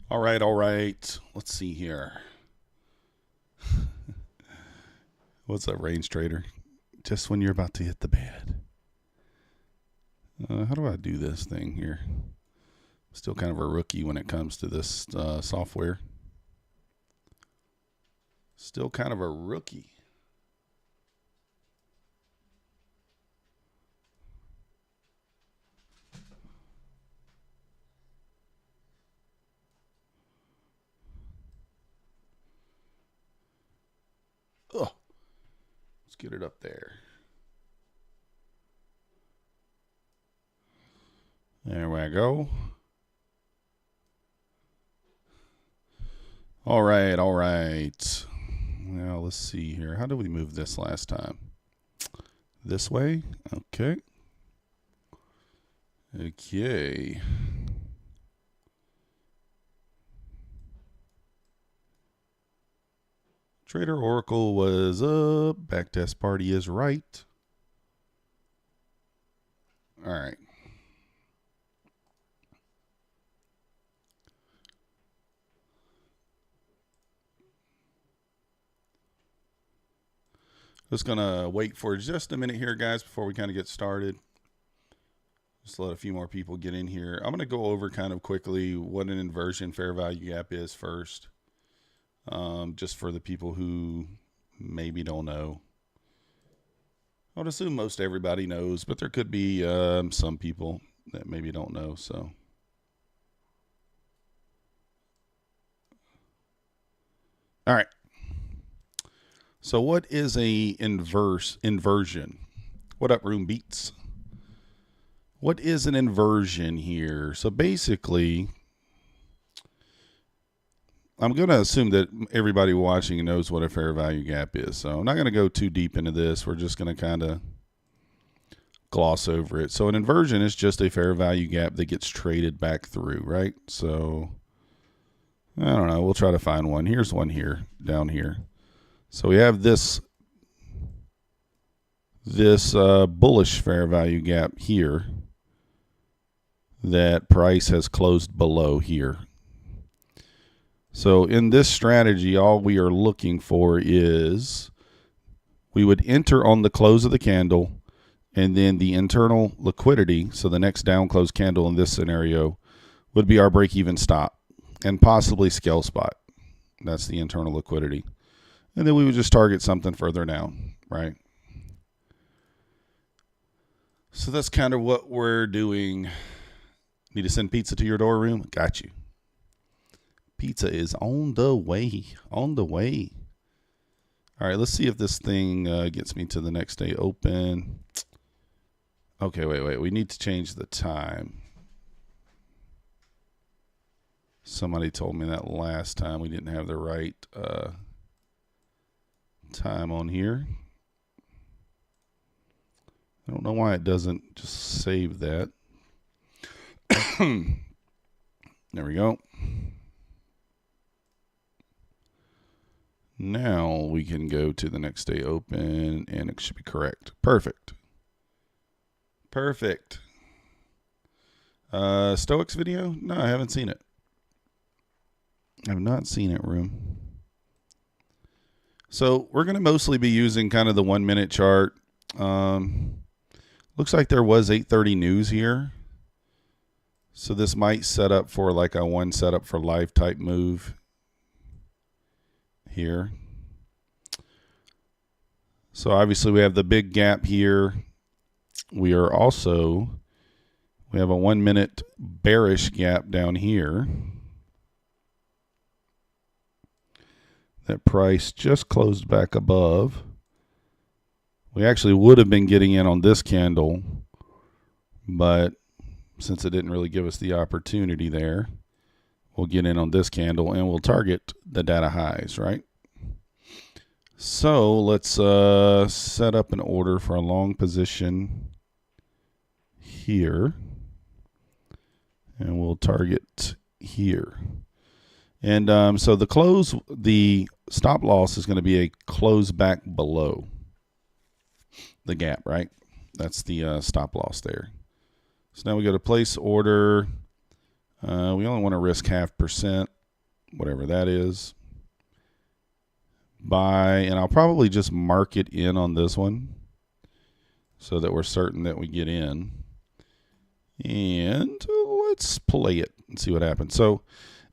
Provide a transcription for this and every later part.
All right, all right. Let's see here. What's up, range trader? Just when you're about to hit the bed. How do I do this thing here? Still kind of a rookie when it comes to this software. Still kind of a rookie. Oh, let's get it up there. There we go. All right, all right. Now let's see here. How did we move this last time? This way? Okay. Okay. Trader Oracle was up. Backtest party is right. All right. Just going to wait for just a minute here, guys, before we kind of get started. Just let a few more people get in here. I'm going to go over kind of quickly what an inversion fair value gap is first. Just for the people who maybe don't know. I would assume most everybody knows, but there could be some people that maybe don't know. So, all right. So what is a inversion? What up, Room Beats? What is an inversion here? So basically, I'm going to assume that everybody watching knows what a fair value gap is. So I'm not going to go too deep into this. We're just going to kind of gloss over it. So an inversion is just a fair value gap that gets traded back through, right? So I don't know. We'll try to find one. Here's one here, down here. So we have this bullish fair value gap here that price has closed below here. So in this strategy, all we are looking for is we would enter on the close of the candle, and then the internal liquidity, so the next down close candle in this scenario, would be our break-even stop and possibly scale spot. That's the internal liquidity. And then we would just target something further down, right? So that's kind of what we're doing. Need to send pizza to your door, Room? Got you. Pizza is on the way. On the way. All right, let's see if this thing gets me to the next day open. Okay, wait. We need to change the time. Somebody told me that last time we didn't have the right time on here. I don't know why it doesn't just save that. There we go. Now we can go to the next day open and it should be correct. Perfect. Perfect. Stoics video? No, I haven't seen it. I have not seen it, Room. So we're going to mostly be using kind of the 1 minute chart. Looks like there was 8:30 news here. So this might set up for like a one setup for live type move here. So obviously we have the big gap here. We have a 1 minute bearish gap down here. That price just closed back above. We actually would have been getting in on this candle, but since it didn't really give us the opportunity there, we'll get in on this candle and we'll target the data highs, right? So let's set up an order for a long position here, and we'll target here. And so the stop loss is going to be a close back below the gap, right? That's the stop loss there. So now we go to place order. We only want to risk 0.5%. whatever that is. Buy, and I'll probably just mark it in on this one so that we're certain that we get in. And let's play it and see what happens. So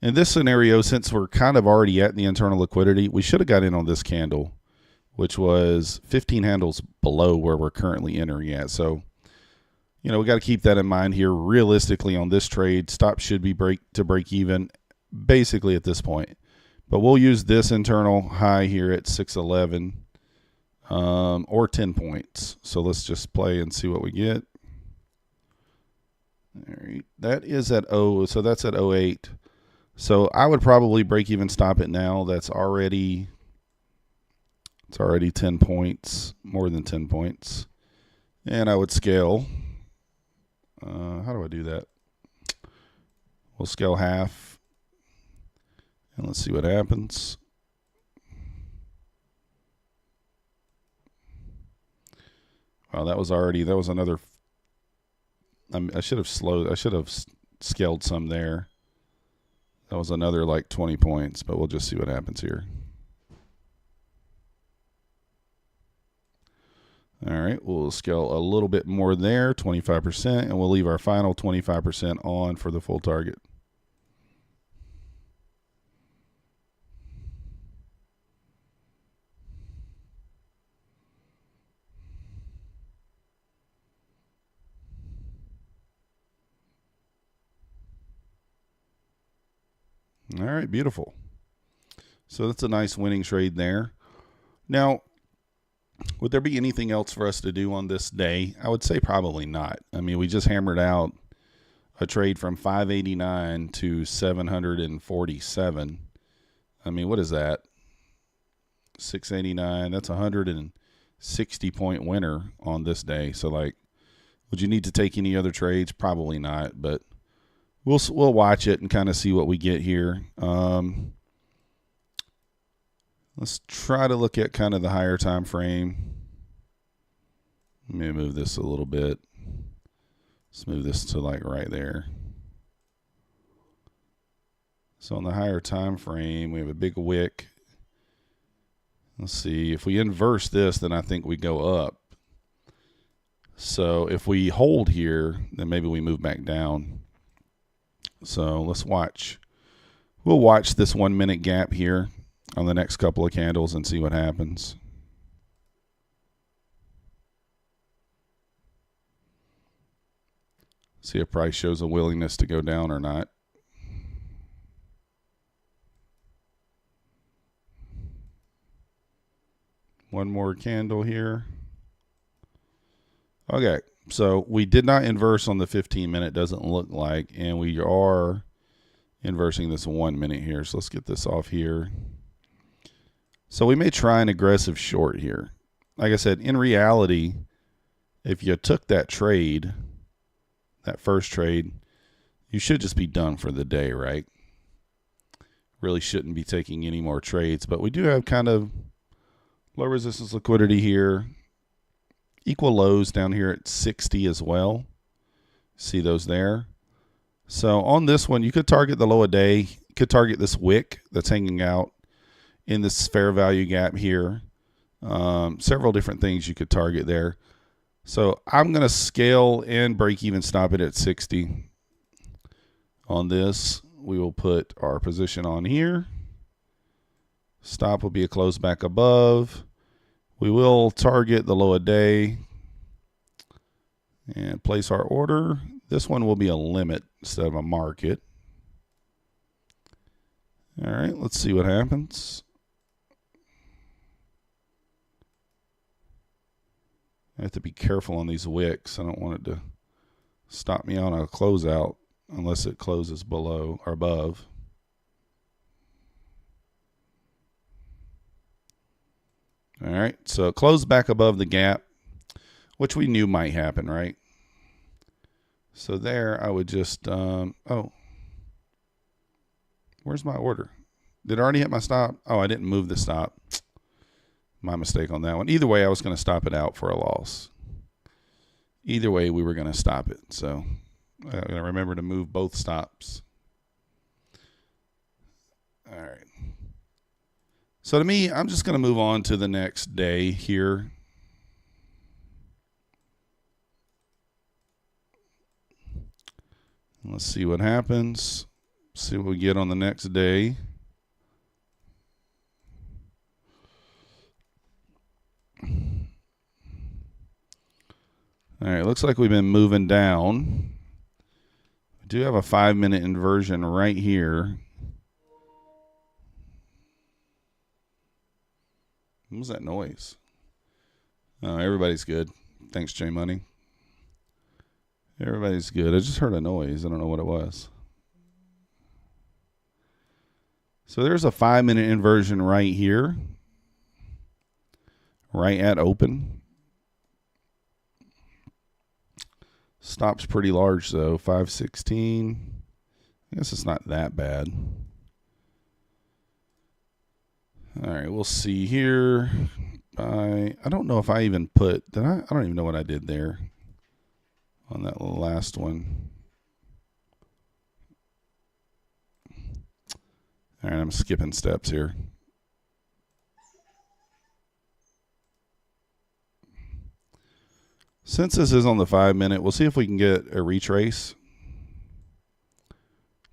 in this scenario, since we're kind of already at the internal liquidity, we should have got in on this candle, which was 15 handles below where we're currently entering at. So, you know, we got to keep that in mind here. Realistically on this trade, stop should be break even basically at this point. But we'll use this internal high here at 611 or 10 points. So let's just play and see what we get. All right, that is at so that's at 08. So I would probably break even stop it now. It's already 10 points, more than 10 points. And I would scale. How do I do that? We'll scale half. And let's see what happens. Wow, that was another. I should have scaled some there. That was another like 20 points, but we'll just see what happens here. All right, we'll scale a little bit more there, 25%, and we'll leave our final 25% on for the full target. All right, beautiful. So that's a nice winning trade there. Now, would there be anything else for us to do on this day? I would say probably not. I mean, we just hammered out a trade from 589 to 747. I mean, what is that? 689. That's a 160-point winner on this day. So, like, would you need to take any other trades? Probably not, but we'll watch it and kind of see what we get here. Let's try to look at kind of the higher time frame. Let me move this a little bit. Let's move this to like right there. So on the higher time frame, we have a big wick. Let's see. If we inverse this, then I think we go up. So if we hold here, then maybe we move back down. So let's watch. We'll watch this 1 minute gap here on the next couple of candles and see what happens. See if price shows a willingness to go down or not. One more candle here. Okay, so we did not inverse on the 15 minute, doesn't look like, and we are inversing this 1 minute here. So let's get this off here. So we may try an aggressive short here. Like I said, in reality, if you took that trade, that first trade, you should just be done for the day, right? Really shouldn't be taking any more trades, but we do have kind of low resistance liquidity here. Equal lows down here at 60 as well. See those there? So on this one, you could target the low a day. You could target this wick that's hanging out in this fair value gap here. Several different things you could target there. So I'm going to scale and break even stop it at 60. On this, we will put our position on here. Stop will be a close back above. We will target the low a day and place our order. This one will be a limit instead of a market. All right, let's see what happens. I have to be careful on these wicks. I don't want it to stop me on a closeout unless it closes below or above. All right, so close back above the gap, which we knew might happen, right? So there I would just, oh, where's my order? Did it already hit my stop? Oh, I didn't move the stop. My mistake on that one. Either way, I was going to stop it out for a loss. Either way, we were going to stop it. So I got to remember to move both stops. All right. So to me, I'm just going to move on to the next day here. Let's see what happens. See what we get on the next day. All right, looks like we've been moving down. We do have a 5-minute inversion right here. What was that noise? Oh, everybody's good. Thanks, J Money. Everybody's good. I just heard a noise. I don't know what it was. So there's a 5-minute inversion right here. Right at open. Stop's pretty large though, 516. I guess it's not that bad. All right, we'll see here. I don't know if I even put, I don't even know what I did there on that last one. All right, I'm skipping steps here. Since this is on the 5-minute, we'll see if we can get a retrace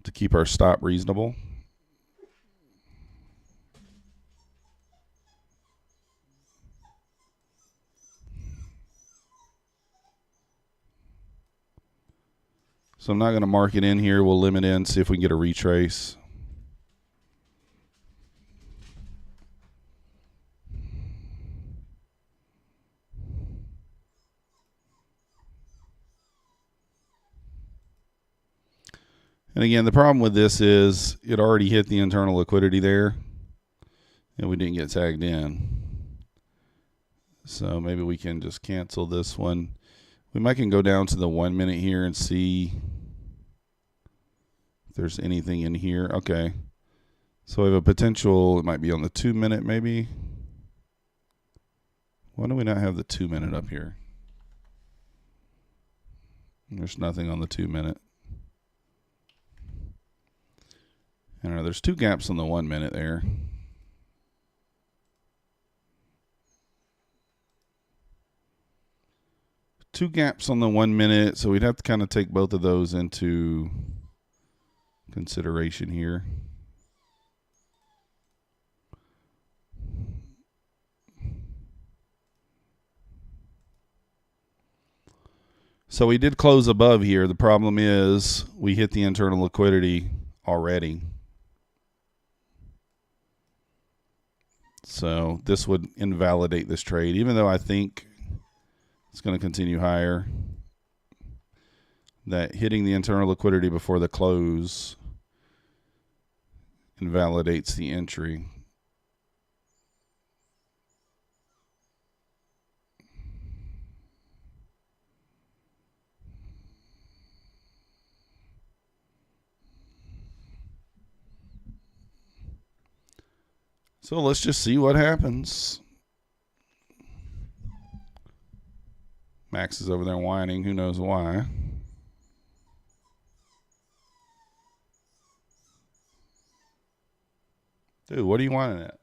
to keep our stop reasonable. So I'm not going to mark it in here. We'll limit in, see if we can get a retrace. And again, the problem with this is it already hit the internal liquidity there, and we didn't get tagged in. So maybe we can just cancel this one. We might can go down to the 1 minute here and see if there's anything in here. Okay. So we have a potential, it might be on the 2 minute maybe. Why do we not have the 2 minute up here? There's nothing on the 2 minute. I don't know, there's 2 gaps on the 1 minute there. Two gaps on the 1 minute, so we'd have to kind of take both of those into consideration here. So we did close above here. The problem is we hit the internal liquidity already. So this would invalidate this trade, even though I think it's going to continue higher. That hitting the internal liquidity before the close invalidates the entry. So let's just see what happens. Max is over there whining. Who knows why? Dude, what are you whining at?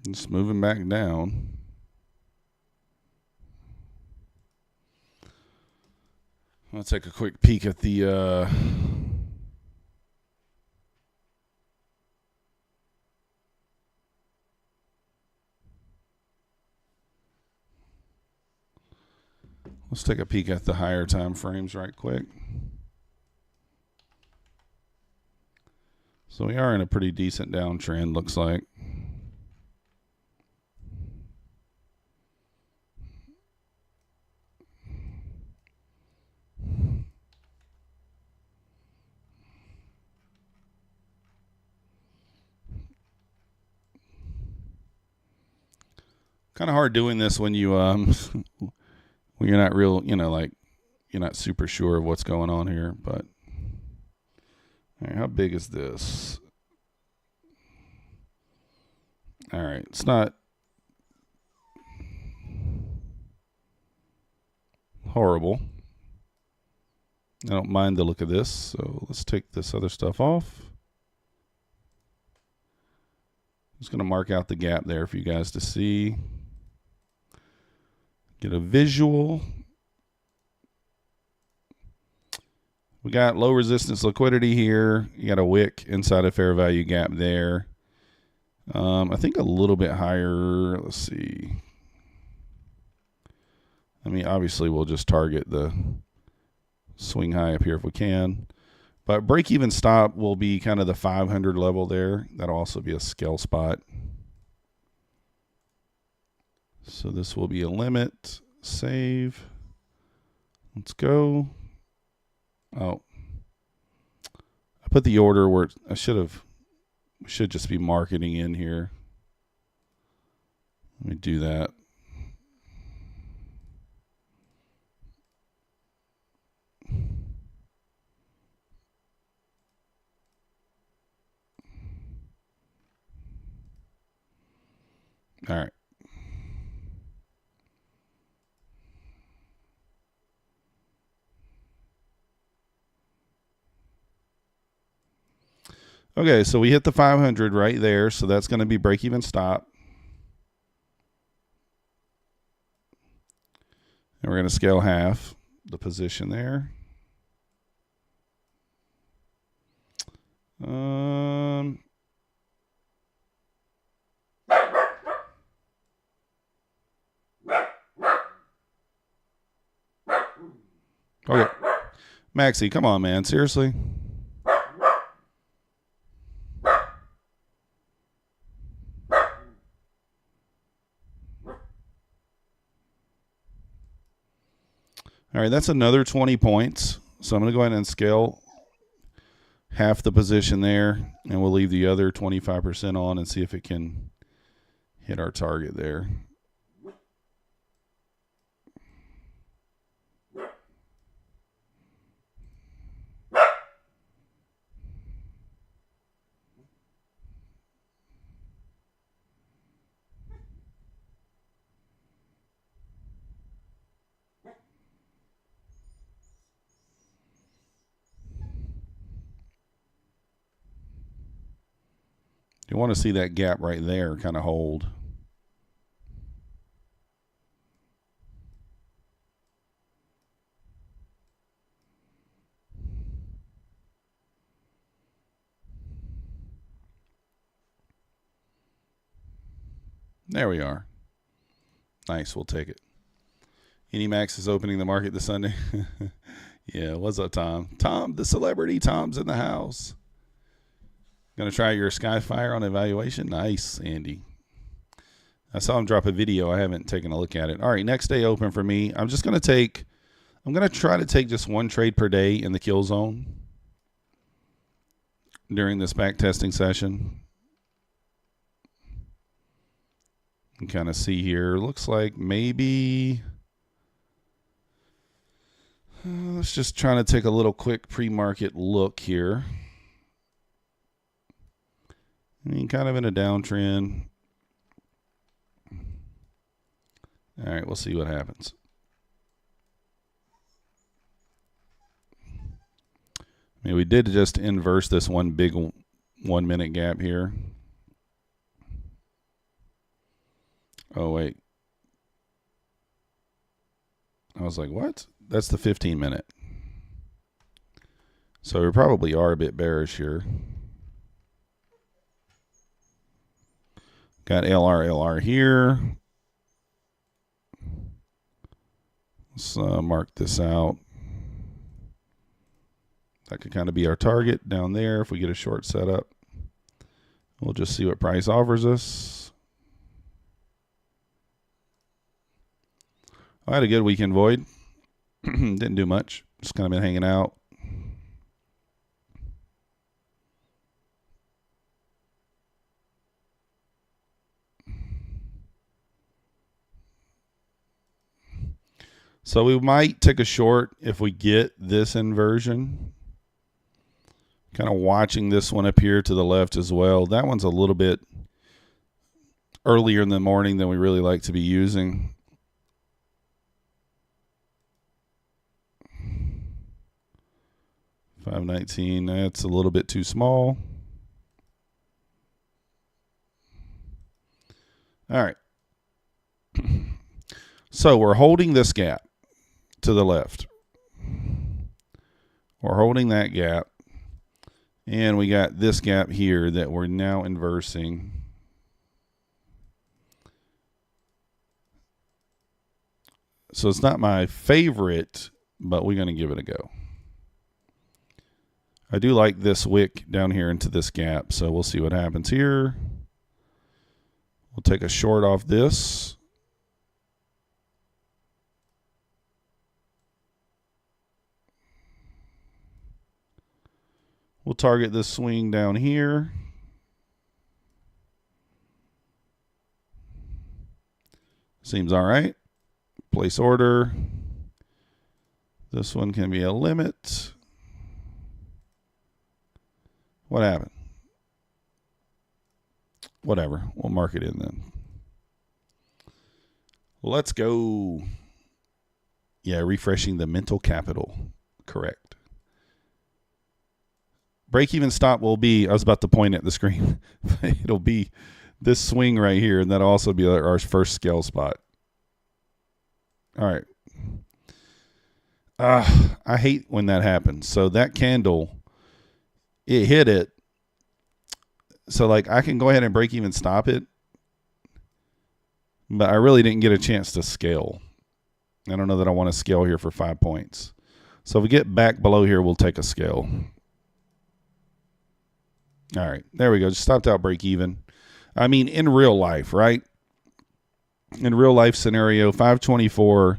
Just moving back down. Let's take a quick peek at the let's take a peek at the higher time frames right quick. So we are in a pretty decent downtrend, looks like. Kind of hard doing this when you when you're not real, like you're not super sure of what's going on here. But all right, how big is this? All right, it's not horrible. I don't mind the look of this, so let's take this other stuff off. Just going to mark out the gap there for you guys to see. Get a visual. We got low resistance liquidity here. You got a wick inside a fair value gap there. I think a little bit higher. Let's see. I mean, obviously we'll just target the swing high up here if we can. But break even stop will be kind of the 500 level there. That'll also be a scale spot. So this will be a limit. Save. Let's go. Oh, I put the order where I should just be marketing in here. Let me do that. All right. Okay, so we hit the 500 right there, so that's going to be break even stop. And we're going to scale half the position there. Okay. Maxie, come on, man. Seriously? All right, that's another 20 points. So I'm going to go ahead and scale half the position there, and we'll leave the other 25% on and see if it can hit our target there. You want to see that gap right there kind of hold. There we are. Nice, we'll take it. Max is opening the market this Sunday. Yeah, what's up, Tom? Tom, the celebrity Tom's in the house. Going to try your Skyfire on evaluation? Nice, Andy. I saw him drop a video. I haven't taken a look at it. All right, next day open for me. I'm going to try to take just one trade per day in the kill zone during this backtesting session. You can kind of see here. Looks like maybe... let's just try to take a little quick pre-market look here. I mean, kind of in a downtrend. All right, we'll see what happens. I mean, we did just inverse this one big 1 minute gap here. Oh, wait. I was like, what? That's the 15 minute. So we probably are a bit bearish here. Got LR here. Let's mark this out. That could kind of be our target down there if we get a short setup. We'll just see what price offers us. I had a good weekend, Void. Didn't do much. Just kind of been hanging out. So we might take a short if we get this inversion. Kind of watching this one up here to the left as well. That one's a little bit earlier in the morning than we really like to be using. $5.19, that's a little bit too small. All right. So we're holding this gap to the left. We're holding that gap. And we got this gap here that we're now inversing. So it's not my favorite, but we're going to give it a go. I do like this wick down here into this gap, so we'll see what happens here. We'll take a short off this. We'll target this swing down here. Seems all right. Place order. This one can be a limit. What happened? Whatever. We'll mark it in then. Let's go. Yeah, refreshing the mental capital. Correct. Break-even stop will be, I was about to point at the screen. It'll be this swing right here, and that'll also be our first scale spot. All right. I hate when that happens. So that candle, it hit it. So like I can go ahead and break even stop it, but I really didn't get a chance to scale. I don't know that I want to scale here for 5 points. So if we get back below here, we'll take a scale. All right, there we go. Just stopped out break even. I mean, in real life, right? In real life scenario, 524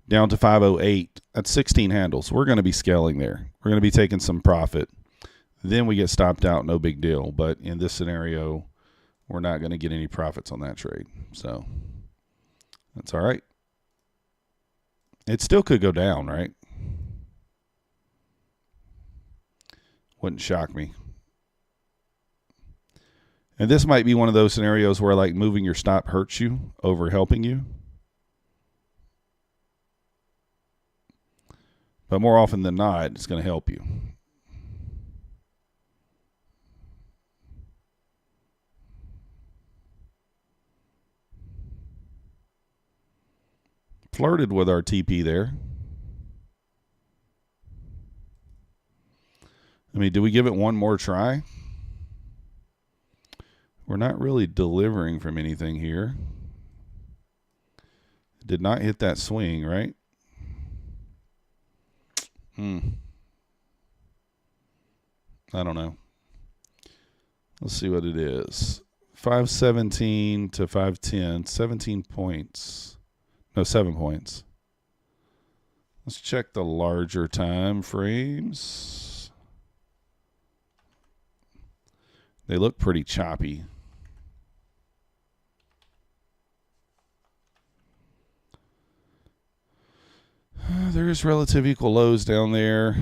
down to 508. That's 16 handles. We're going to be scaling there. We're going to be taking some profit. Then we get stopped out, no big deal. But in this scenario, we're not going to get any profits on that trade. So that's all right. It still could go down, right? Wouldn't shock me. And this might be one of those scenarios where like moving your stop hurts you over helping you. But more often than not, it's going to help you. Flirted with our TP there. I mean, do we give it one more try? We're not really delivering from anything here. It did not hit that swing, right? I don't know. Let's see what it is. 517 to 510, 17 points. No, 7 points. Let's check the larger time frames. They look pretty choppy. There's relative equal lows down there.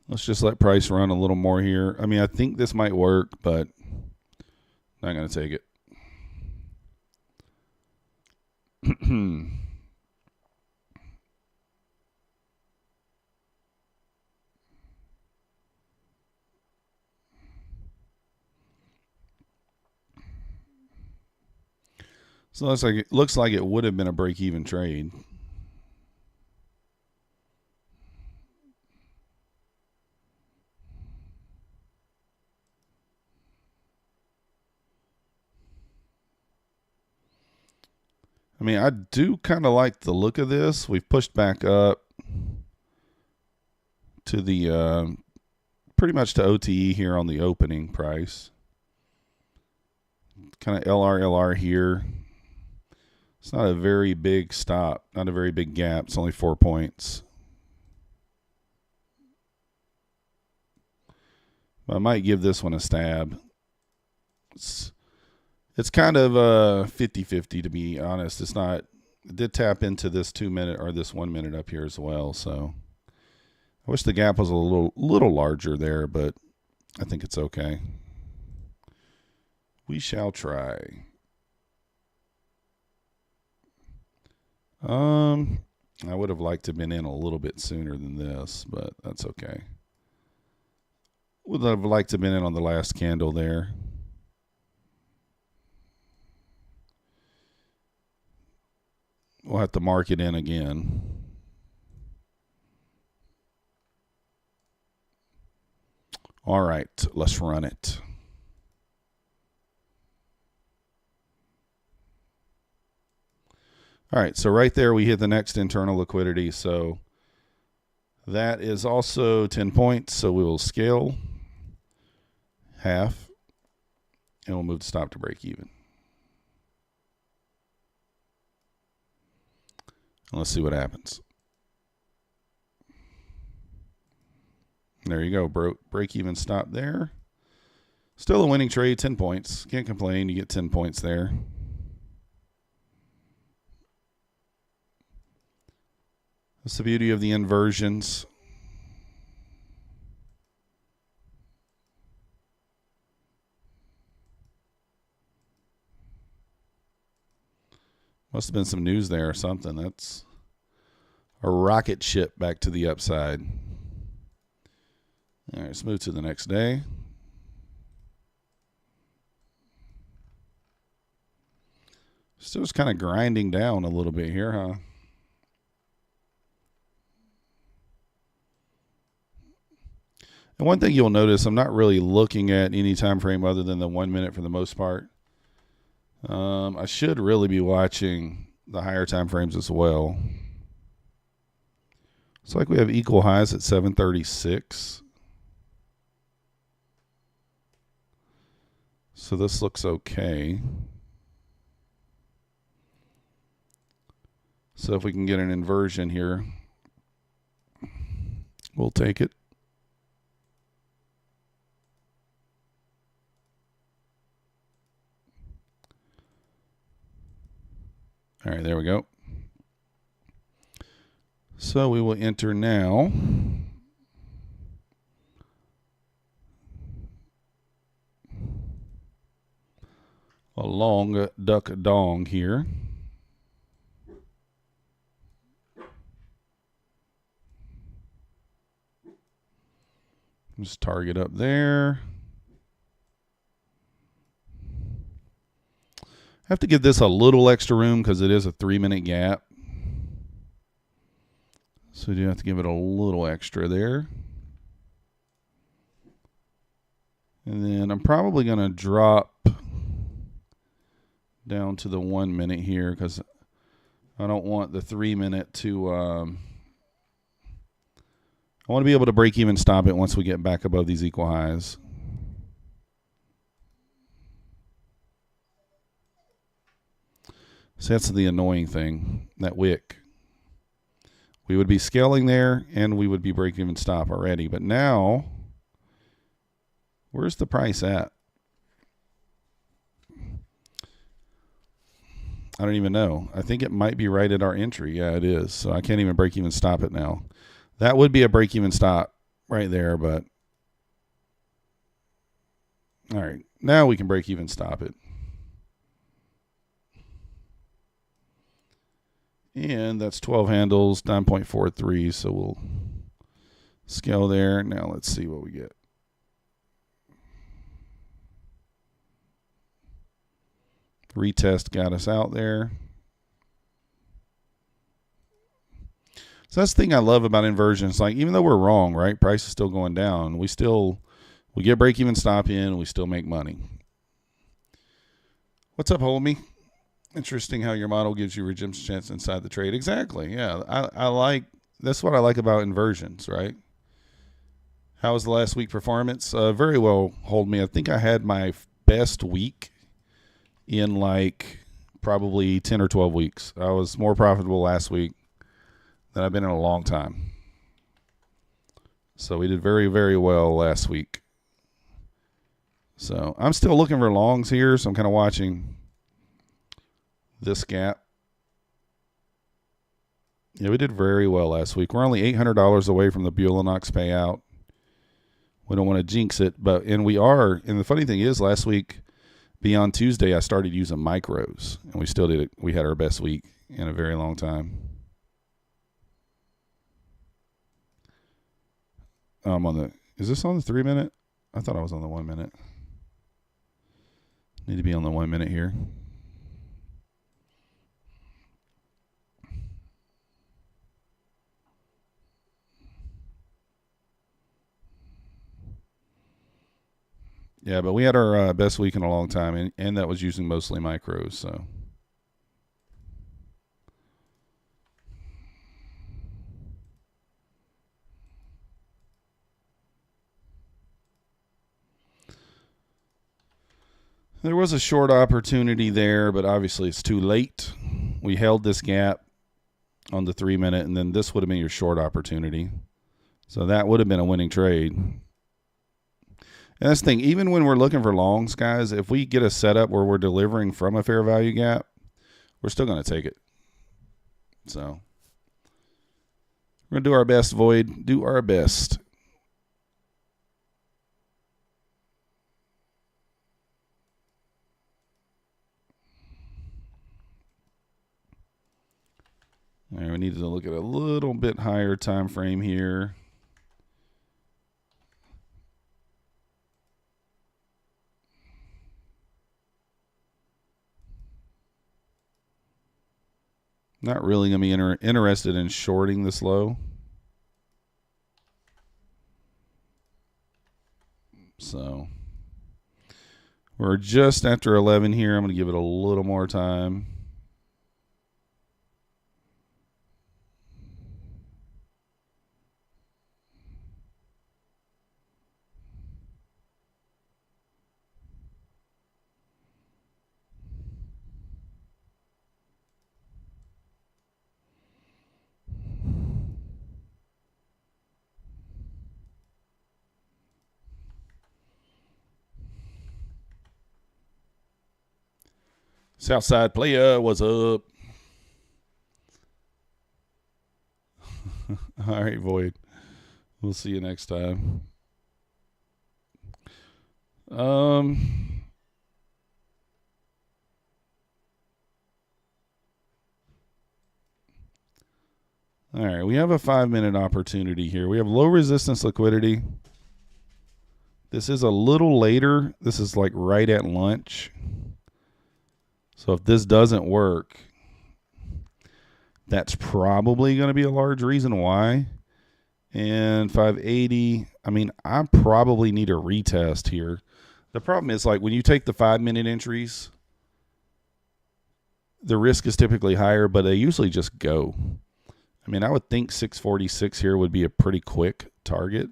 Let's just let price run a little more here. I mean, I think this might work, but not going to take it. So it looks like it would have been a break-even trade. I mean, I do kind of like the look of this. We've pushed back up to the pretty much to OTE here on the opening price. Kind of LR here. It's not a very big stop, not a very big gap. It's only 4 points. I might give this one a stab. It's kind of 50-50 to be honest. It's not. It did tap into this 2 minute or this 1 minute up here as well. So I wish the gap was a little larger there, but I think it's okay. We shall try. I would have liked to have been in a little bit sooner than this, but that's okay. Would have liked to have been in on the last candle there. We'll have to mark it in again. All right, let's run it. All right, so right there we hit the next internal liquidity. So that is also 10 points. So we will scale half and we'll move the stop to break even. And let's see what happens. There you go, break even stop there. Still a winning trade, 10 points. Can't complain, you get 10 points there. That's the beauty of the inversions. Must have been some news there or something. That's a rocket ship back to the upside. All right, let's move to the next day. Still just kind of grinding down a little bit here, huh? And one thing you'll notice, I'm not really looking at any time frame other than the 1 minute for the most part. I should really be watching the higher time frames as well. Looks like we have equal highs at 736. So this looks okay. So if we can get an inversion here, we'll take it. All right, there we go. So we will enter now. A long duck dong here. Just target up there. Have to give this a little extra room because it is a 3 minute gap. So you have to give it a little extra there. And then I'm probably going to drop down to the 1 minute here because I don't want the 3 minute to, I want to be able to break even stop it once we get back above these equal highs. So that's the annoying thing, that wick. We would be scaling there and we would be breaking even stop already. But now, where's the price at? I don't even know. I think it might be right at our entry. Yeah, it is. So I can't even break even stop it now. That would be a break even stop right there, but all right. Now we can break even stop it. And that's 12 handles, 9.43. So we'll scale there. Now let's see what we get. Retest got us out there. So that's the thing I love about inversions. Like, even though we're wrong, right? Price is still going down. We get break even stop in and we still make money. What's up, homie? Interesting how your model gives you redemption chance inside the trade. Exactly. Yeah. That's what I like about inversions, right? How was the last week performance? Very well, hold me. I think I had my best week in like probably 10 or 12 weeks. I was more profitable last week than I've been in a long time. So we did very, very well last week. So I'm still looking for longs here, so I'm kind of watching this gap. Yeah, we did very well last week. We're only $800 away from the Bulenox payout. We don't want to jinx it, and we are. And the funny thing is, last week, beyond Tuesday, I started using micros, and we still did it. We had our best week in a very long time. I'm on the. Is this on the 3 minute? I thought I was on the 1 minute. Need to be on the 1 minute here. Yeah, but we had our best week in a long time, and that was using mostly micros. So there was a short opportunity there, but obviously it's too late. We held this gap on the 3 minute, and then this would have been your short opportunity. So that would have been a winning trade. And that's the thing, even when we're looking for longs, guys, if we get a setup where we're delivering from a fair value gap, we're still going to take it. So we're going to do our best, Void. Do our best. All right, we need to look at a little bit higher time frame here. Not really going to be interested in shorting this low. So we're just after 11 here. I'm going to give it a little more time. Southside player, what's up? All right, Void. We'll see you next time. All right, we have a 5 minute opportunity here. We have low resistance liquidity. This is a little later. This is like right at lunch. So if this doesn't work, that's probably going to be a large reason why. And 580, I mean, I probably need a retest here. The problem is, like, when you take the 5 minute entries, the risk is typically higher, but they usually just go. I mean, I would think 646 here would be a pretty quick target.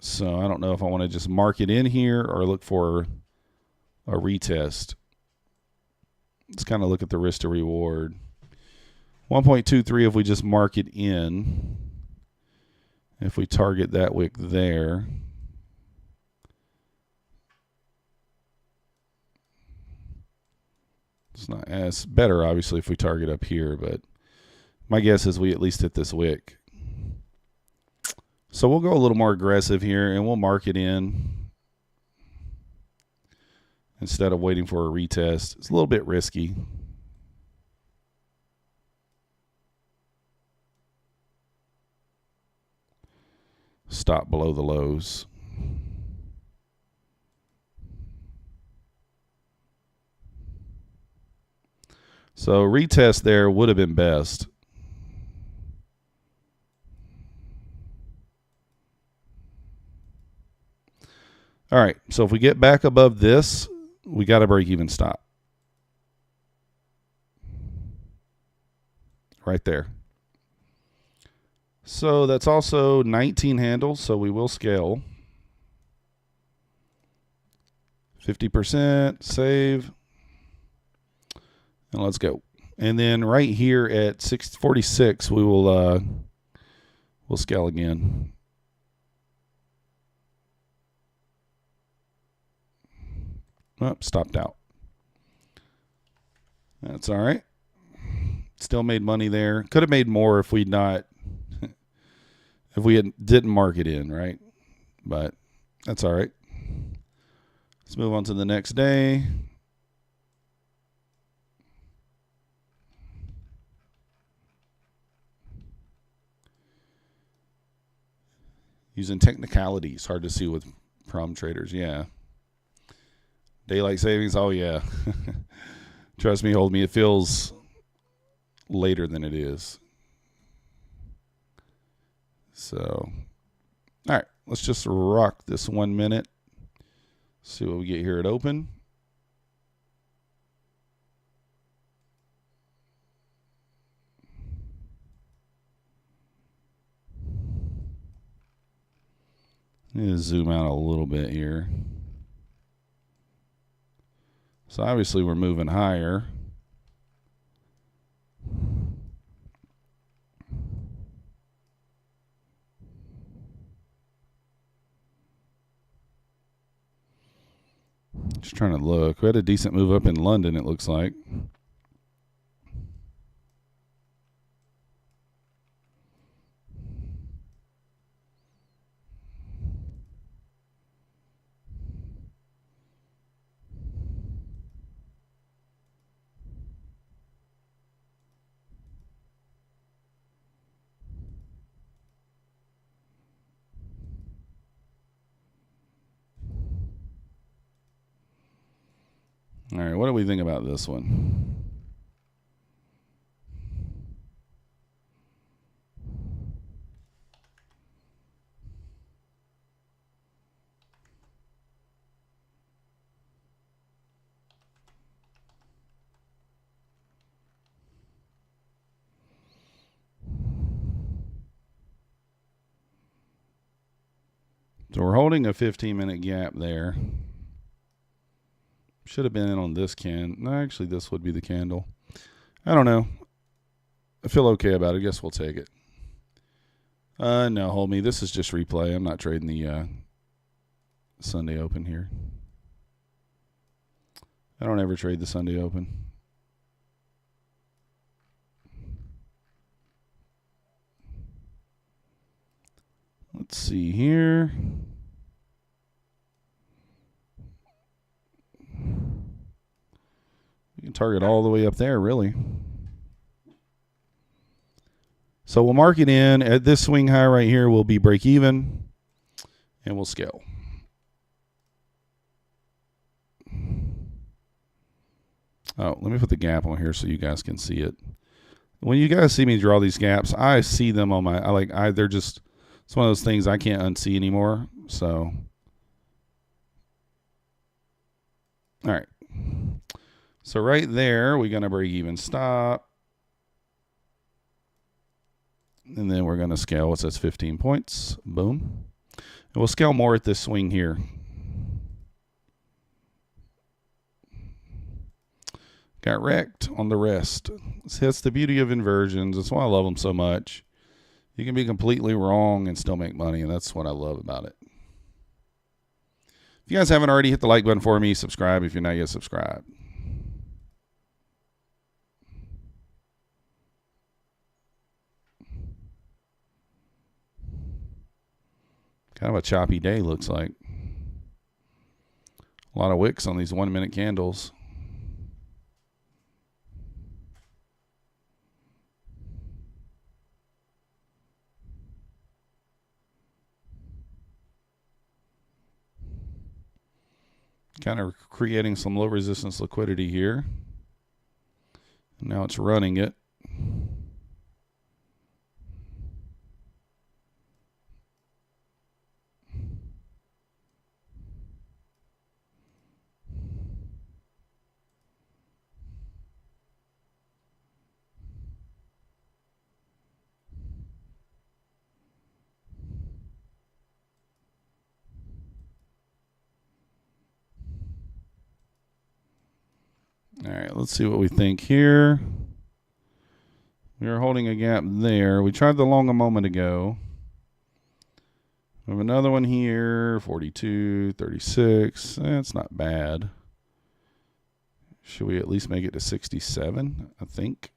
So I don't know if I want to just mark it in here or look for a retest. Let's kind of look at the risk to reward. 1.23 if we just mark it in. If we target that wick there. It's not as better, obviously, if we target up here, but my guess is we at least hit this wick. So we'll go a little more aggressive here, and we'll mark it in instead of waiting for a retest. It's a little bit risky. Stop below the lows. So retest there would have been best. All right, so if we get back above this, we got to break even stop. Right there. So that's also 19 handles, so we will scale. 50%, save. And let's go. And then right here at 646, we will we'll scale again. Oh, stopped out. That's all right. Still made money there. Could have made more if we didn't mark it in, right? But that's all right. Let's move on to the next day. Using technicalities, hard to see with prom traders. Yeah. Daylight savings. Oh yeah. Trust me, hold me. It feels later than it is. So, all right, let's just rock this 1 minute. See what we get here at open. Need to zoom out a little bit here. So obviously we're moving higher. Just trying to look. We had a decent move up in London, it looks like. All right, what do we think about this one? So we're holding a 15-minute gap there. Should have been in on this No, actually, this would be the candle. I don't know. I feel okay about it. I guess we'll take it. No, hold me. This is just replay. I'm not trading the Sunday Open here. I don't ever trade the Sunday Open. Let's see here. We can target all the way up there, really. So we'll mark it in. At this swing high right here will be break even, and we'll scale. Oh, let me put the gap on here so you guys can see it. When you guys see me draw these gaps, I see them on my, they're just, it's one of those things I can't unsee anymore. So, all right. So right there, we're going to break even stop. And then we're going to scale. What's this? 15 points. Boom. And we'll scale more at this swing here. Got wrecked on the rest. That's the beauty of inversions. That's why I love them so much. You can be completely wrong and still make money, and that's what I love about it. If you guys haven't already, hit the like button for me. Subscribe if you're not yet subscribed. Kind of a choppy day, looks like. A lot of wicks on these 1 minute candles. Kind of creating some low resistance liquidity here. And now it's running it. All right, let's see what we think here. We are holding a gap there. We tried the long a moment ago. We have another one here, 42, 36. That's not bad. Should we at least make it to 67? I think.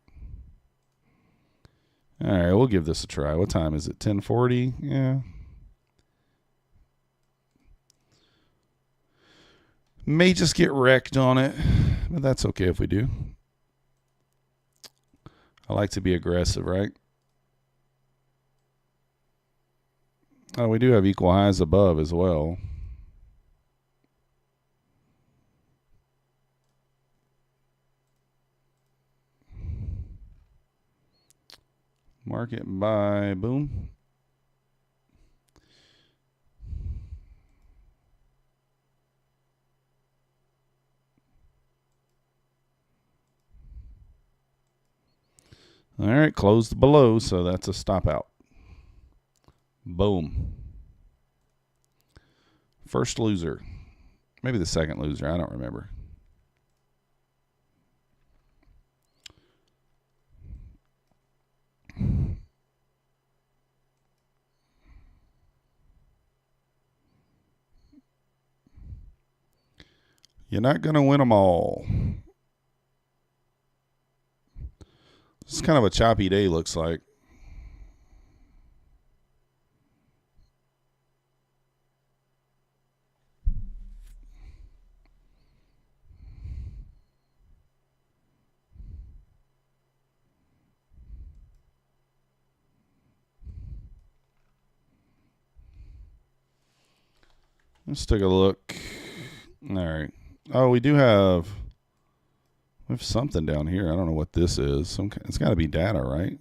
All right, we'll give this a try. What time is it? 10:40? Yeah. May just get wrecked on it, but that's okay if we do. I like to be aggressive, right? Oh, we do have equal highs above as well. Market buy, boom. All right, closed below, so that's a stop out. Boom. First loser. Maybe the second loser, I don't remember. You're not going to win them all. It's kind of a choppy day, looks like. Let's take a look. All right. Oh, we have something down here. I don't know what this is. It's got to be data, right?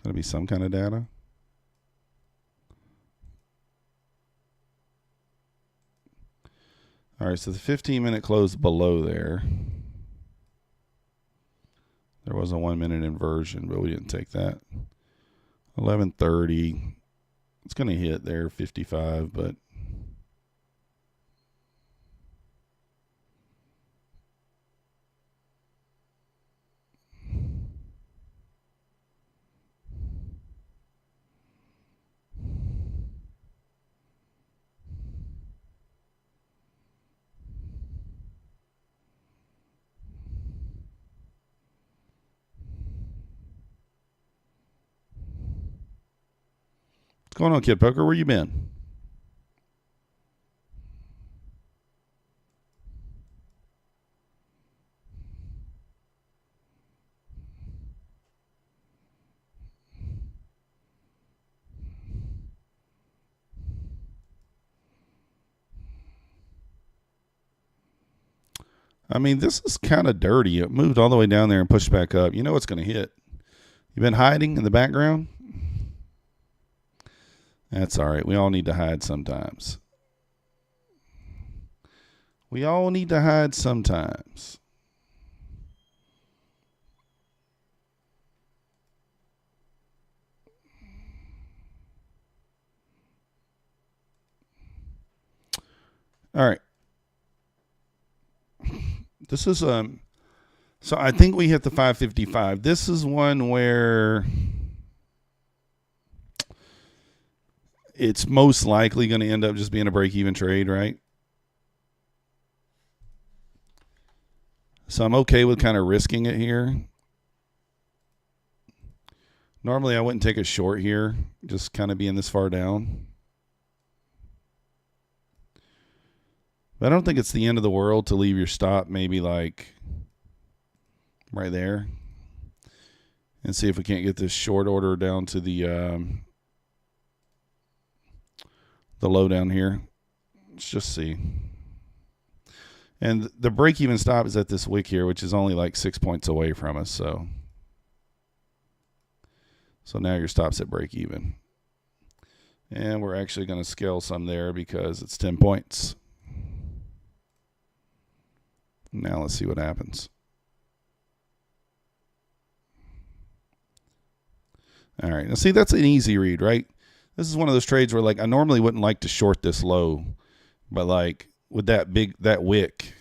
Got to be some kind of data. All right, so the 15-minute close below there. There was a 1-minute inversion, but we didn't take that. 11:30. It's going to hit there, 55, but what's going on, Kid Poker? Where you been? I mean, this is kind of dirty. It moved all the way down there and pushed back up. You know it's going to hit. You've been hiding in the background? That's all right. We all need to hide sometimes. We all need to hide sometimes. All right. This is so I think we hit the 555. This is one where it's most likely going to end up just being a break-even trade, right? So I'm okay with kind of risking it here. Normally I wouldn't take a short here, just kind of being this far down. But I don't think it's the end of the world to leave your stop maybe like right there and see if we can't get this short order down to the low down here. Let's just see. And the break-even stop is at this wick here, which is only like 6 points away from us. So now your stop's at break-even. And we're actually going to scale some there because it's 10 points. Now let's see what happens. All right. Now see, that's an easy read, right? This is one of those trades where like I normally wouldn't like to short this low, but like with that wick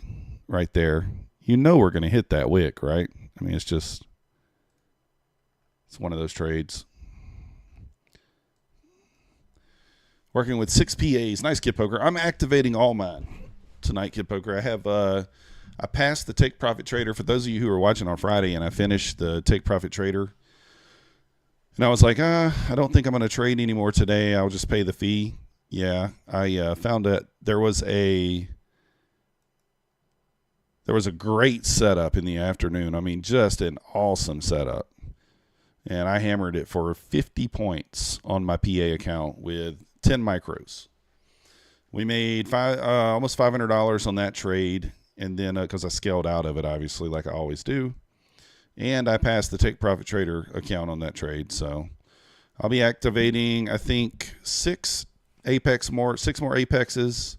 right there, you know we're going to hit that wick, right? I mean, it's one of those trades. Working with 6 PAs. Nice, Kid Poker. I'm activating all mine. tonight, Kid Poker. I have I passed the Take Profit Trader. For those of you who were watching on Friday, and I finished the Take Profit Trader, and I was like, I don't think I'm going to trade anymore today. I'll just pay the fee. Yeah, I found that there was a great setup in the afternoon. I mean, just an awesome setup. And I hammered it for 50 points on my PA account with 10 micros. We made almost $500 on that trade. And then, because I scaled out of it, obviously, like I always do. And I passed the Take Profit Trader account on that trade. So I'll be activating, I think, 6 more Apexes,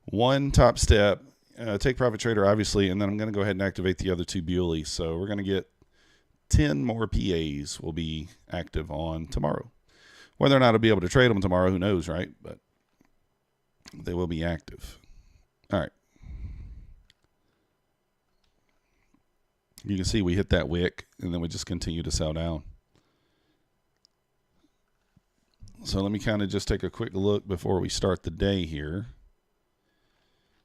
1 Topstep, Take Profit Trader, obviously, and then I'm going to go ahead and activate the other 2 Buleys. So we're going to get 10 more PAs will be active on tomorrow. Whether or not I'll be able to trade them tomorrow, who knows, right? But they will be active. All right. You can see we hit that wick, and then we just continue to sell down. So let me kind of just take a quick look before we start the day here.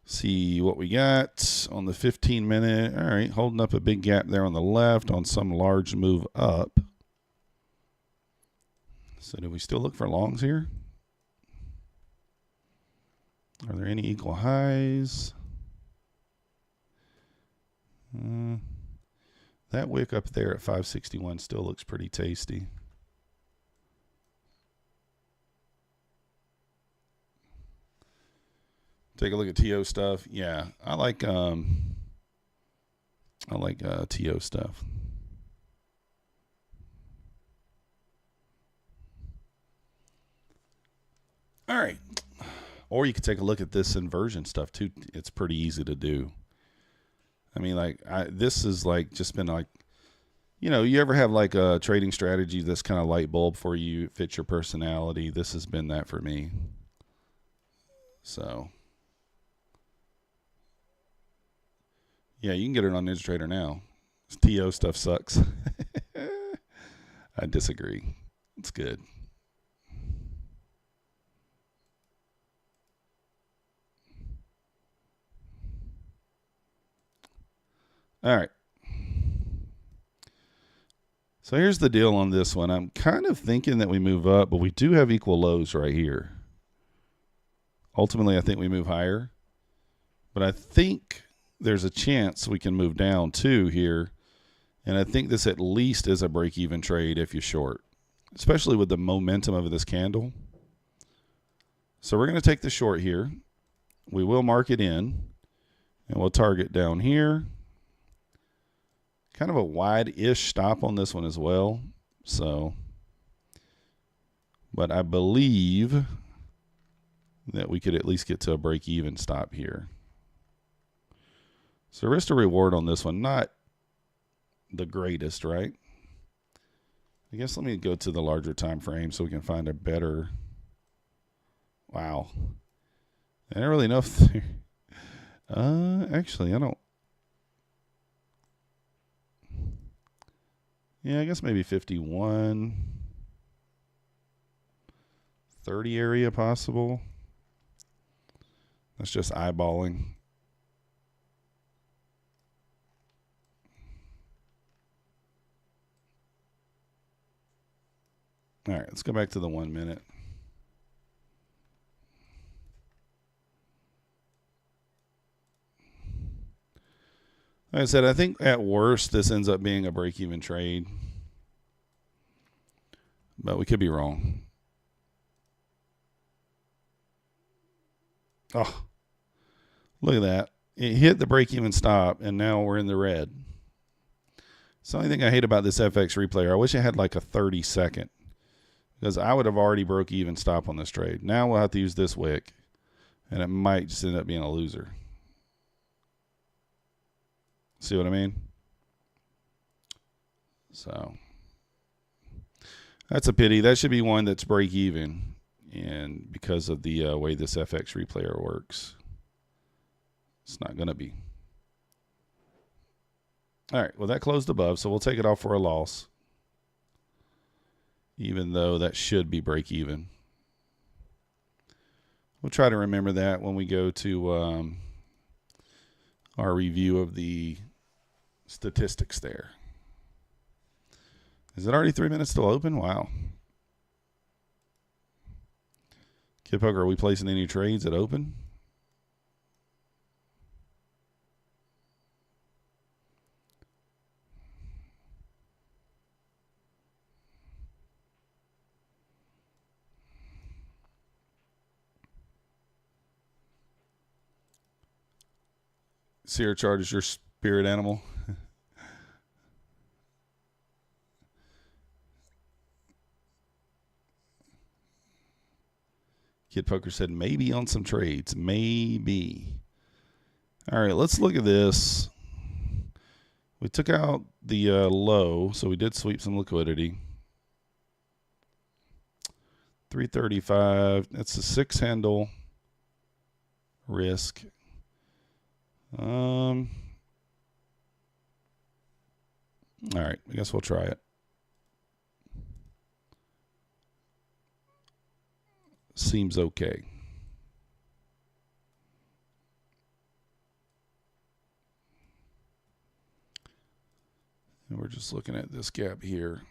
See what we got on the 15-minute. All right, holding up a big gap there on the left on some large move up. So do we still look for longs here? Are there any equal highs? That wick up there at 561 still looks pretty tasty. Take a look at TO stuff. Yeah, I like TO stuff. All right. Or you could take a look at this inversion stuff too. It's pretty easy to do. I mean, like, this is like just been like, you know, you ever have like a trading strategy that's kind of light bulb for you, fits your personality? This has been that for me. So, yeah, you can get it on NinjaTrader now. This TO stuff sucks. I disagree. It's good. All right. So here's the deal on this one. I'm kind of thinking that we move up, but we do have equal lows right here. Ultimately, I think we move higher. But I think there's a chance we can move down too here. And I think this at least is a break-even trade if you short, especially with the momentum of this candle. So we're going to take the short here. We will mark it in, and we'll target down here. Kind of a wide-ish stop on this one as well. So, but I believe that we could at least get to a break-even stop here. So risk to reward on this one, not the greatest, right? I guess let me go to the larger time frame so we can find a better. Wow. I don't really know if actually, I don't. Yeah, I guess maybe 51, 30 area possible. That's just eyeballing. All right, let's go back to the 1 minute. Like I said, I think at worst this ends up being a break-even trade. But we could be wrong. Oh, look at that. It hit the break-even stop, and now we're in the red. It's the only thing I hate about this FX replayer. I wish it had like a 30-second. Because I would have already broke even stop on this trade. Now we'll have to use this wick. And it might just end up being a loser. See what I mean? So that's a pity. That should be one that's break even. And because of the way this FX replayer works, it's not going to be. All right. Well, that closed above, so we'll take it off for a loss. Even though that should be break even. We'll try to remember that when we go to our review of the statistics there. Is it already 3 minutes still open? Wow. Kid Poker, are we placing any trades at open? Sierra Chart is your spirit animal. Kid Poker said maybe on some trades. Maybe. All right, let's look at this. We took out the low, so we did sweep some liquidity. 335. That's a 6 handle risk. All right, I guess we'll try it. Seems okay. And we're just looking at this gap here.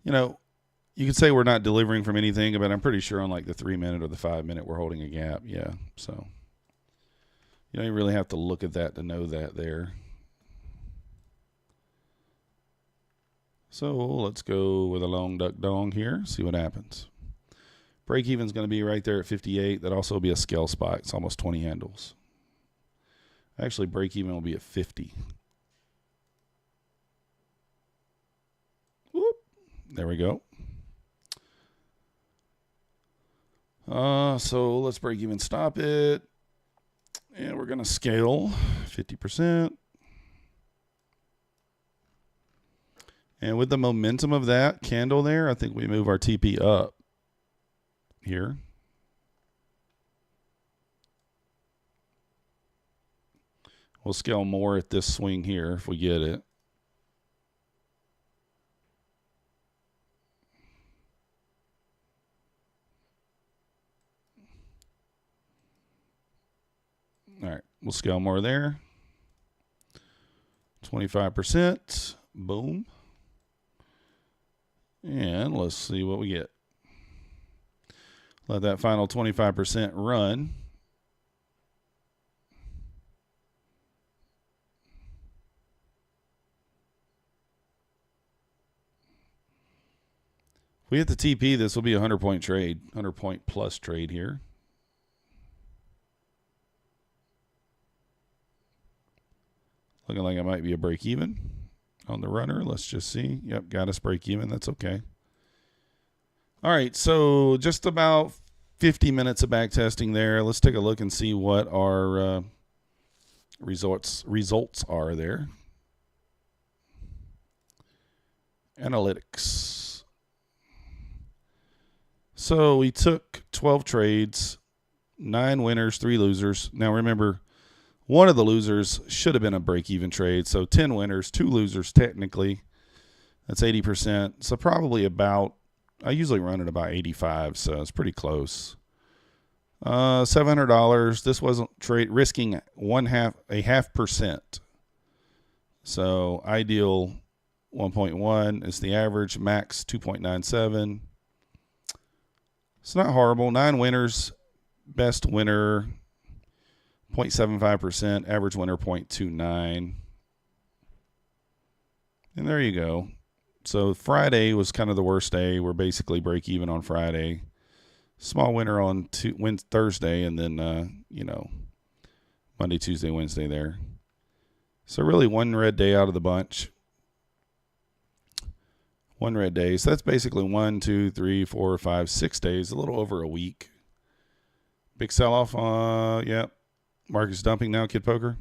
You know, you could say we're not delivering from anything, but I'm pretty sure on like the 3 minute or the 5 minute, we're holding a gap. Yeah. So you don't really have to look at that to know that there. So let's go with a long duck dong here, see what happens. Break even is going to be right there at 58. That'll also be a scale spot. It's almost 20 handles. Actually, break even will be at 50. Whoop. There we go. So let's break even, stop it. And we're going to scale 50%. And with the momentum of that candle there, I think we move our TP up here. We'll scale more at this swing here if we get it. All right, we'll scale more there. 25%. Boom. And let's see what we get. Let that final 25% run. If we hit the TP, this will be a 100-point trade, 100-point plus trade here. Looking like it might be a break even on the runner. Let's just see. Yep, got us break even. That's okay. All right, so just about 50 minutes of back testing there. Let's take a look and see what our results are there. Analytics. So we took 12 trades, 9 winners, 3 losers. Now remember, one of the losers should have been a break-even trade. So 10 winners, 2 losers technically. That's 80%. So probably about, I usually run at about 85, so it's pretty close. $700. This wasn't risking a 0.5%. So ideal 1.1 is the average, max 2.97. It's not horrible. 9 winners, best winner 0.75%, average winner 0.29. And there you go. So Friday was kind of the worst day. We're basically break even on Friday. Small winner on Thursday, and then, Monday, Tuesday, Wednesday there. So really one red day out of the bunch. One red day. So that's basically 1, 2, 3, 4, 5, 6 days, a little over a week. Big sell-off. Yep. Market's dumping now, Kid Poker.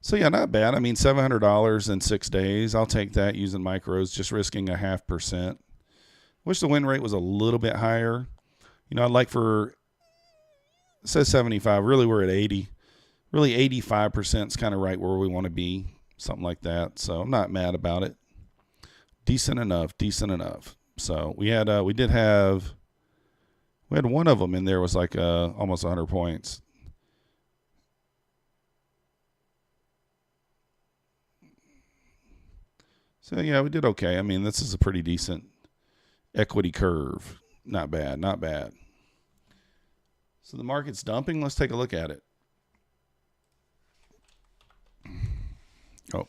So yeah, not bad. I mean, $700 in 6 days. I'll take that using micros, just risking a 0.5%. Wish the win rate was a little bit higher. I'd like it says 75. Really, we're at 80. Really, 85% is kind of right where we want to be, something like that. So I'm not mad about it. decent enough, decent enough. So we had we had one of them in there was like almost 100 points. So yeah, we did okay. I mean, this is a pretty decent equity curve. Not bad, not bad. So the market's dumping. Let's take a look at it. Oh,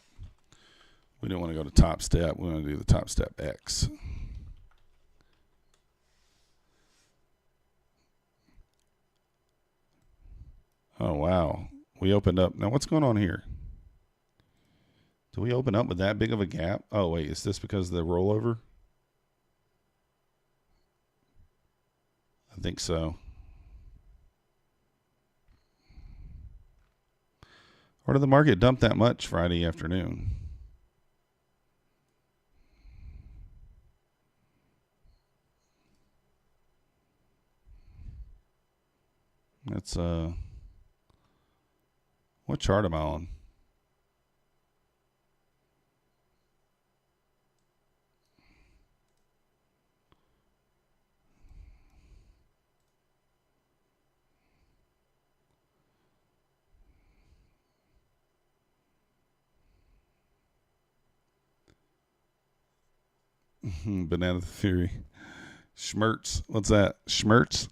we don't want to go to Topstep. We want to do the Topstep X. Oh, wow. We opened up. Now, what's going on here? Do we open up with that big of a gap? Oh, wait. Is this because of the rollover? I think so. Or did the market dump that much Friday afternoon? That's what chart am I on? Banana Theory. Schmertz. What's that? Schmertz?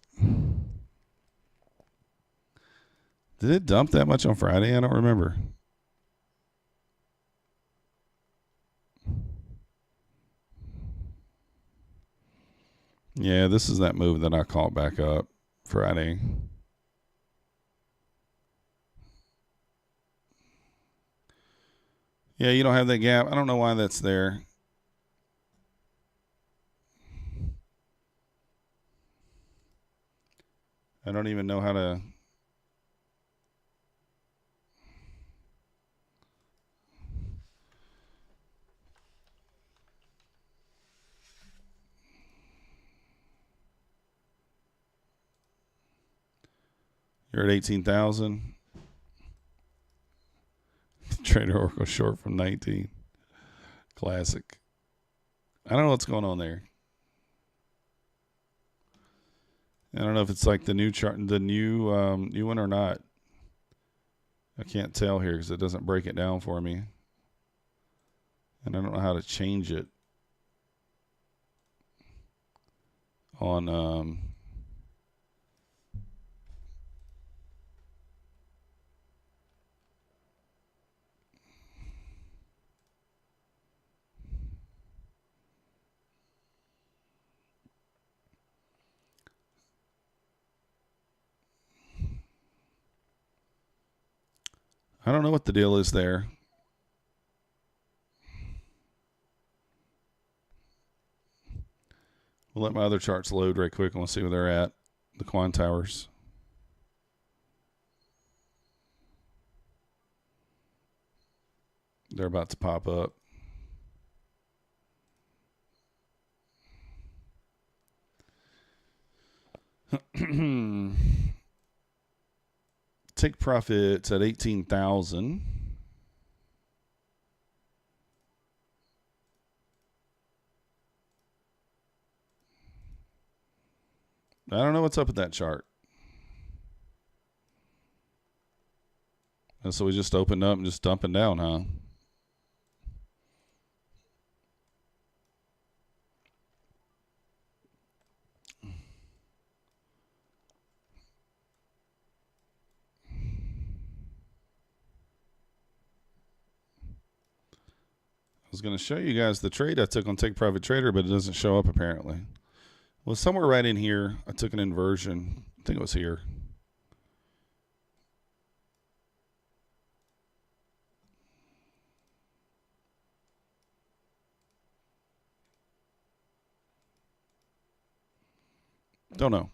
Did it dump that much on Friday? I don't remember. Yeah, this is that move that I called back up Friday. Yeah, you don't have that gap. I don't know why that's there. I don't even know how to. You're at 18,000. Trader Oracle short from 19. Classic. I don't know what's going on there. I don't know if it's like the new chart, the new one or not. I can't tell here because it doesn't break it down for me, and I don't know how to change it on. I don't know what the deal is there. We'll let my other charts load right quick and we'll see where they're at. The Quan Towers. They're about to pop up. Take profits at 18,000. I don't know what's up with that chart. And so we just opened up and just dumping down, huh? I was going to show you guys the trade I took on Take Profit Trader, but it doesn't show up apparently. Well, somewhere right in here, I took an inversion. I think it was here. Don't know.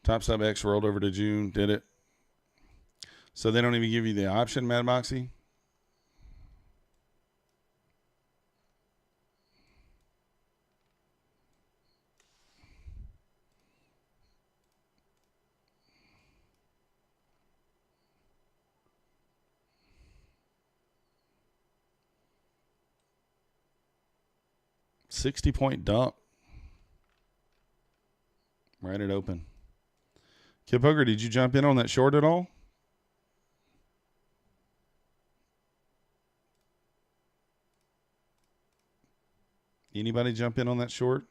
Topstep X rolled over to June, did it? So they don't even give you the option, Mad Moxie? 60-point dump. Right at open. Kid Poker, did you jump in on that short at all? Anybody jump in on that short?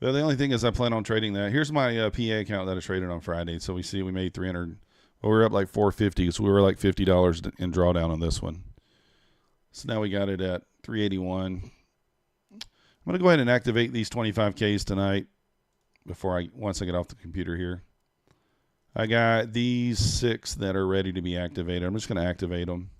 Well, the only thing is I plan on trading that. Here's my PA account that I traded on Friday. So we see we made 300. Well, we were up like 450. So we were like $50 in drawdown on this one. So now we got it at 381. I'm going to go ahead and activate these 25Ks tonight once I get off the computer here. I got these 6 that are ready to be activated. I'm just going to activate them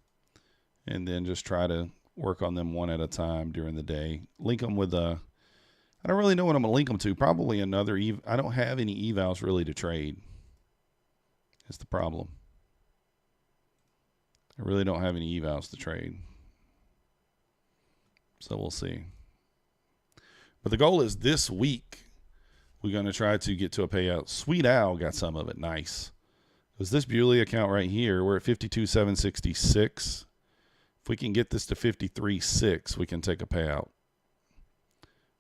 and then just try to work on them one at a time during the day. Link them with I don't really know what I'm going to link them to. Probably another I don't have any evals really to trade. That's the problem. I really don't have any evals to trade. So we'll see. But the goal is this week, we're going to try to get to a payout. Sweet Owl got some of it. Nice. Because this Buley account right here, we're at 52,766. If we can get this to 53,600, we can take a payout.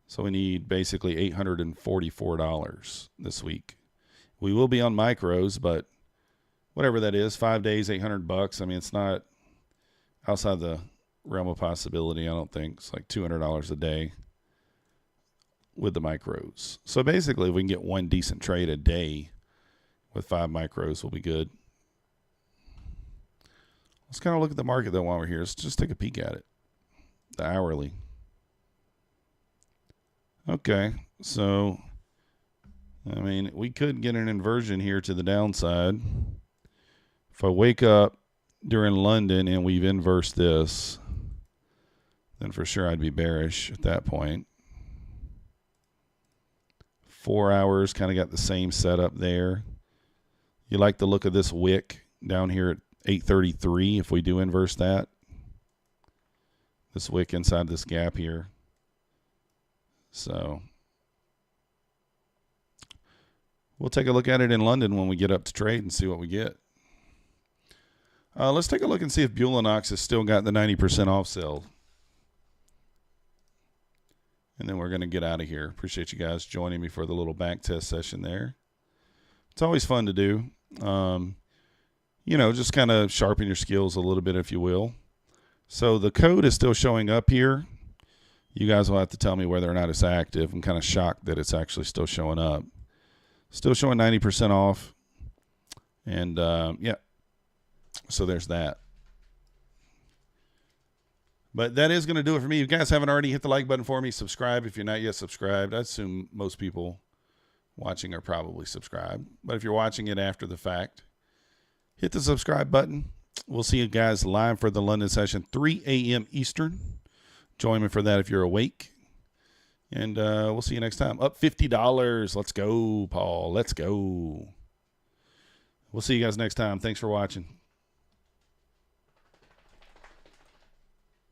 So we need basically $844 this week. We will be on micros, but whatever that is, 5 days, $800. I mean, it's not outside the realm of possibility. I don't think it's like $200 a day with the micros. So basically, if we can get one decent trade a day with 5 micros, we'll be good. Let's kind of look at the market though while we're here. Let's just take a peek at it. The hourly. Okay, so I mean, we could get an inversion here to the downside. If I wake up during London and we've inversed this, then for sure I'd be bearish at that point. 4 hours kind of got the same setup there. You like the look of this wick down here at 833 if we do inverse that. This wick inside this gap here. So we'll take a look at it in London when we get up to trade and see what we get. Let's take a look and see if Bulenox has still got the 90% off sale. And then we're going to get out of here. Appreciate you guys joining me for the little back test session there. It's always fun to do. You know, just kind of sharpen your skills a little bit, if you will. So the code is still showing up here. You guys will have to tell me whether or not it's active. I'm kind of shocked that it's actually still showing up. Still showing 90% off. And, yeah. So there's that. But that is going to do it for me. If you guys haven't already, hit the like button for me. Subscribe if you're not yet subscribed. I assume most people watching are probably subscribed. But if you're watching it after the fact, hit the subscribe button. We'll see you guys live for the London session, 3 a.m. Eastern. Join me for that if you're awake. And we'll see you next time. Up $50. Let's go, Paul. Let's go. We'll see you guys next time. Thanks for watching.